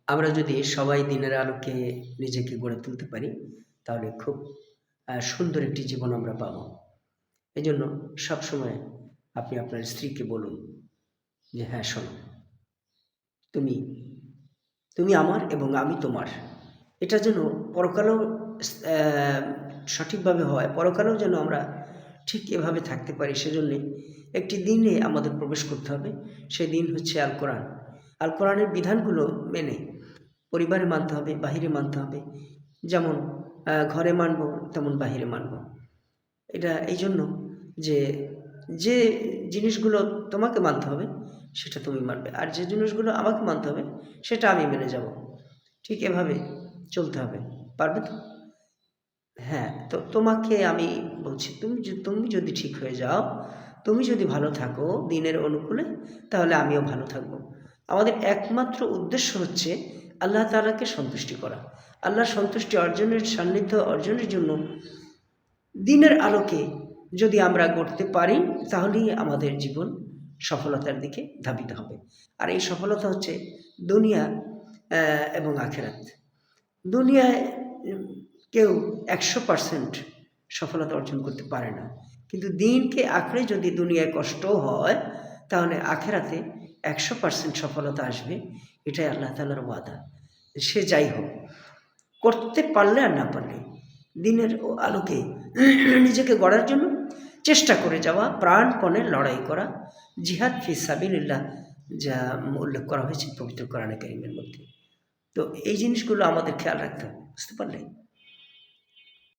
আমরা যদি সবাই দিনের আলোকে নিজেকে গড়ে তুলতে পারি, তাহলে খুব সুন্দর একটি জীবন আমরা পাবো। এজন্য সবসময় আপনি আপনার স্ত্রীকে বলুন যে, "হ্যাঁ, শোনো, তুমি তুমি আমার এবং আমি তোমার।" এটা যেন পরকালেও অ্যা সঠিকভাবে হয়, পরকালেও যেন আমরা ঠিক এভাবে থাকতে পারি, সেজন্যে একটি দিনে আমাদের প্রবেশ করতে হবে। সেই দিন হচ্ছে আল কোরআন। আল কোরআনের বিধানগুলো মেনে পরিবারে মানতে হবে, বাহিরে মানতে হবে। যেমন ঘরে মানব, তেমন বাহিরে মানব। এটা এইজন্য যে, যে জিনিসগুলো তোমাকে মানতে হবে, সেটা তুমি মানবে। আর যে জিনিসগুলো আমাকে মানতে হবে, সেটা আমি মেনে যাব। ঠিক এভাবে চলতে হবে। পারবে তো? হ্যাঁ, তো তোমাকে আমি বলছি, তুমি যদি ঠিক হয়ে যাও, তুমি যদি ভালো থাকো দিনের অনুকূলে, তাহলে আমিও ভালো থাকবো। আমাদের একমাত্র উদ্দেশ্য হচ্ছে আল্লাহ তাআলাকে সন্তুষ্টি করা। আল্লাহর সন্তুষ্টি অর্জনের, সান্নিধ্য অর্জনের জন্য দিনের আলোকে যদি আমরা গড়তে পারি, তাহলেই আমাদের জীবন সফলতার দিকে ধাবিত হবে। আর এই সফলতা হচ্ছে দুনিয়া এবং আখিরাত। দুনিয়ায় কেউ 100% সফলতা অর্জন করতে পারে না। কিন্তু দিনকে আঁকড়ে যদি দুনিয়ায় কষ্টও হয়, তাহলে আখিরাতে 100% সফলতা আসবে। এটাই আল্লাহ তাআলার ওয়াদা। সে যাই হোক, করতে পারলে আর না পারলে দিনের আলোকে নিজেকে গড়ার জন্য চেষ্টা করে যাওয়া, প্রাণপণে লড়াই করা, জিহাদ ফি সাবিলিল্লাহ যা উল্লেখ করা হয়েছে পবিত্র কোরআনে কারীমের মধ্যে। তো এই জিনিসগুলো আমাদের খেয়াল রাখতে হবে। বুঝতে পারলে?